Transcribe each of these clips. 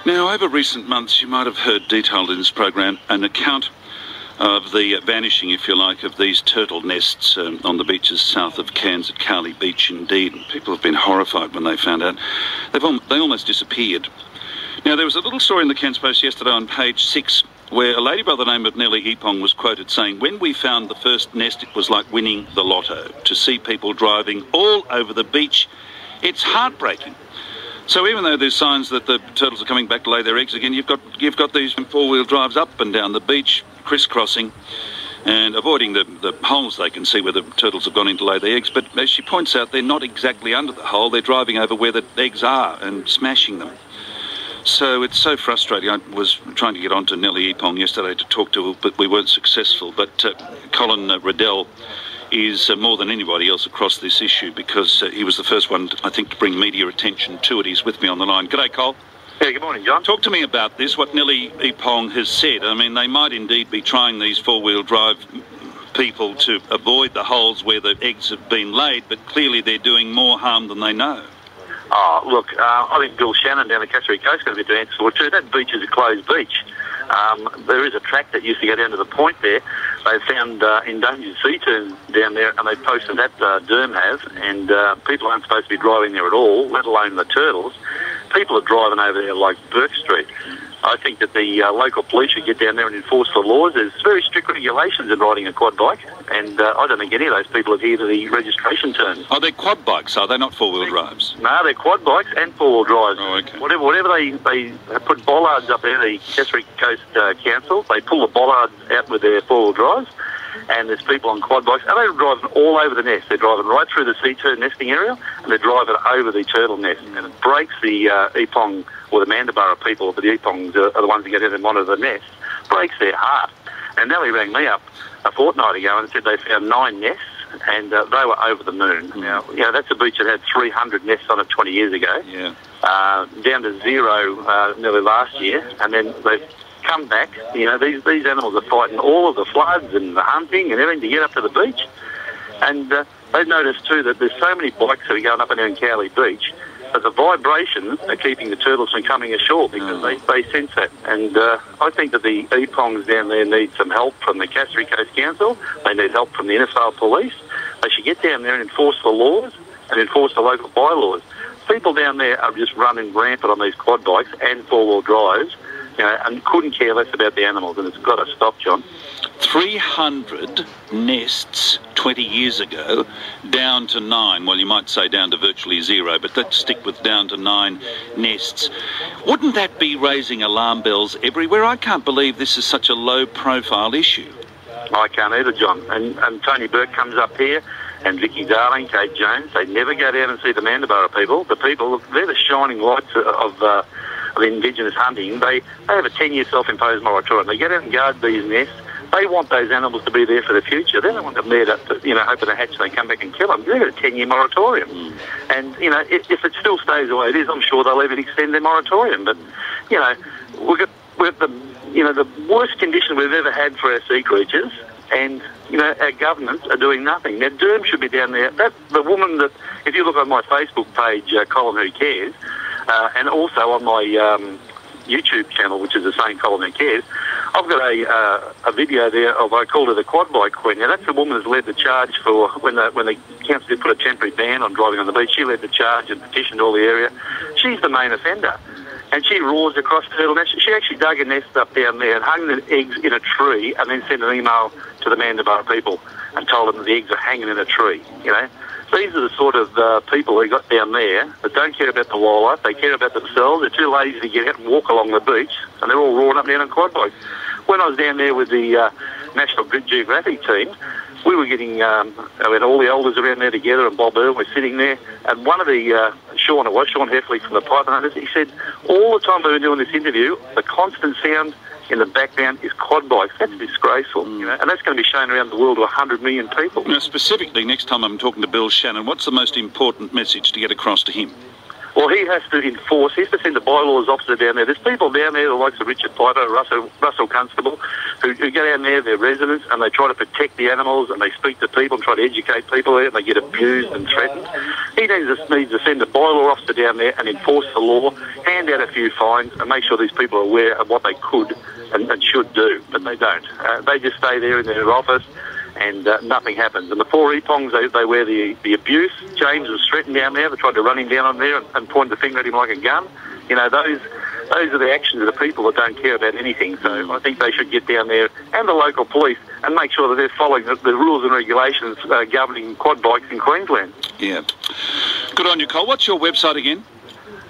Now, over recent months, you might have heard detailed in this program an account of the vanishing, if you like, of these turtle nests on the beaches south of Cairns at Cowley Beach, indeed. People have been horrified when they found out. They almost disappeared. Now, there was a little story in the Cairns Post yesterday on page 6 where a lady by the name of Nellie Epong was quoted saying, "When we found the first nest, it was like winning the lotto. To see people driving all over the beach, it's heartbreaking." So even though there's signs that the turtles are coming back to lay their eggs again, you've got these four-wheel drives up and down the beach, crisscrossing and avoiding the holes they can see where the turtles have gone in to lay their eggs. But as she points out, they're not exactly under the hole. They're driving over where the eggs are and smashing them. So it's so frustrating. I was trying to get on to Nellie Epong yesterday to talk to her, but we weren't successful. But Colin Riddell is more than anybody else across this issue because he was the first one, I think, to bring media attention to it. He's with me on the line. G'day, Cole. Yeah, good morning, John. Talk to me about this, what Nellie Epong has said. I mean, they might indeed be trying these four-wheel drive people to avoid the holes where the eggs have been laid, but clearly they're doing more harm than they know. Oh, look, I think Bill Shannon down the Cassowary Coast got a bit to answer for too. That beach is a closed beach. There is a track that used to go down to the point there. They found endangered sea tern down there, and they posted that Derm have, and people aren't supposed to be driving there at all, let alone the turtles. People are driving over there like Burke Street. I think that the local police should get down there and enforce the laws. There's very strict regulations in riding a quad bike, and I don't think any of those people adhere to the registration terms. Oh, they're quad bikes, are they? Not four-wheel drives? No, they're quad bikes and four-wheel drives. Oh, okay. Whatever they put bollards up there, the Cassowary Coast Council, they pull the bollards out with their four-wheel drives, and there's people on quad bikes, and they're driving all over the nest. They're driving right through the sea turtle nesting area, and they're driving over the turtle nest, and it breaks the Epong, or the Mandurah people, but the Epongs are the ones that get in and monitor the nest, breaks their heart. And Nellie rang me up a fortnight ago and said they found 9 nests, and they were over the moon. Now, you know, that's a beach that had 300 nests on it 20 years ago, down to 0 nearly last year, and then they've come back. You know, these animals are fighting all of the floods and the hunting and everything to get up to the beach. And they've noticed too that there's so many bikes that are going up and down Cowley Beach that the vibrations are keeping the turtles from coming ashore because they sense that. And I think that the Epongs down there need some help from the Cassowary Coast Council. They need help from the Innisfail Police. They should get down there and enforce the laws and enforce the local bylaws. People down there are just running rampant on these quad bikes and four-wheel drives, you know, and couldn't care less about the animals, and it's got to stop, John. 300 nests 20 years ago, down to 9. Well, you might say down to virtually 0, but let's stick with down to 9 nests. Wouldn't that be raising alarm bells everywhere? I can't believe this is such a low-profile issue. I can't either, John. And Tony Burke comes up here, and Vicky Darling, Kate Jones, they never go down and see the Mandurah people. The people, look, they're the shining lights of Indigenous hunting. They have a 10-year self-imposed moratorium. They get out and guard these nests. They want those animals to be there for the future. They don't want them there to you know, open a hatch and they come back and kill them. They've got a 10-year moratorium. And, you know, if it still stays the way it is, I'm sure they'll even extend their moratorium. But, you know, we've got the worst condition we've ever had for our sea creatures, and, you know, our governments are doing nothing. Now, Derm should be down there. The woman that, if you look on my Facebook page, Colin Who Cares, and also on my YouTube channel, which is the same Colin Who Cares, I've got a video there of, I called her the quad bike queen. Now, that's the woman who's led the charge for when the council did put a temporary ban on driving on the beach. She led the charge and petitioned all the area. She's the main offender. And she roars across turtle nests. She actually dug a nest up down there and hung the eggs in a tree and then sent an email to the Mandurah people and told them that the eggs are hanging in a tree, you know. These are the sort of people who got down there that don't care about the wildlife. They care about themselves. They're too lazy to get out and walk along the beach, and they're all roaring up and down on quad bikes. When I was down there with the National Geographic team, we were getting, I mean, all the elders around there together, and Bob Irwin was sitting there, and one of the, Sean Heffley from the Python Hunters, he said, all the time we were doing this interview, the constant sound in the background is quad bikes. That's disgraceful, you know, and that's going to be shown around the world to 100 million people. Now, specifically, next time I'm talking to Bill Shannon, what's the most important message to get across to him? Well, he has to enforce, he has to send the bylaws officer down there. There's people down there, the likes of Richard Piper, Russell Constable, who go down there, they're residents, and they try to protect the animals, and they speak to people and try to educate people there, and they get abused and threatened. He needs to send the bylaw officer down there and enforce the law, hand out a few fines, and make sure these people are aware of what they could and should do, but they don't. They just stay there in their office, and nothing happens. And the poor Epongs, they wear the abuse. James was threatened down there. They tried to run him down on there and point the finger at him like a gun. You know, those are the actions of the people that don't care about anything. So I think they should get down there, and the local police, and make sure that they're following the rules and regulations governing quad bikes in Queensland. Yeah. Good on you, Cole. What's your website again?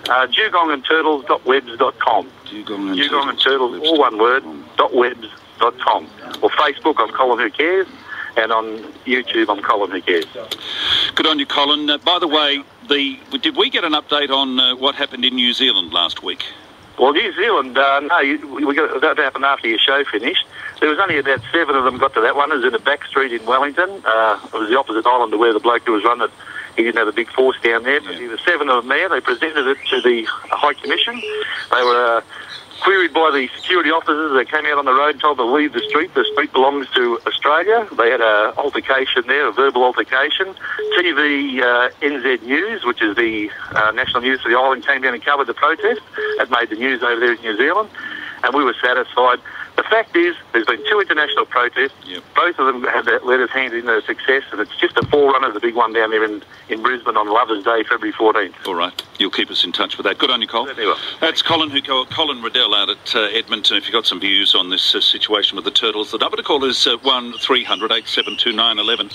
dugongandturtles.webs.com. Dugong and Turtles, all one word, .webs.com. Or Facebook, I'm Colin Who Cares, and on YouTube, I'm Colin Who Cares. Good on you, Colin. By the way, did we get an update on what happened in New Zealand last week? Well, New Zealand, no, that happened after your show finished. There was only about 7 of them got to that one. It was in a back street in Wellington. It was the opposite island to where the bloke who was running it. He didn't have a big force down there, but there were 7 of them there. They presented it to the High Commission. They were queried by the security officers. They came out on the road and told them to leave the street. The street belongs to Australia. They had an altercation there, a verbal altercation. TV NZ News, which is the national news for the island, came down and covered the protest. It made the news over there in New Zealand, and we were satisfied. The fact is, there's been 2 international protests. Yep. Both of them had their letters handed in their success, and it's just a forerunner of the big one down there in Brisbane on Lovers Day, February 14th. All right. You'll keep us in touch with that. Good on you, Cole. That's Colin Riddell out at Edmonton. If you've got some views on this situation with the turtles, the number to call is 1300 872 911.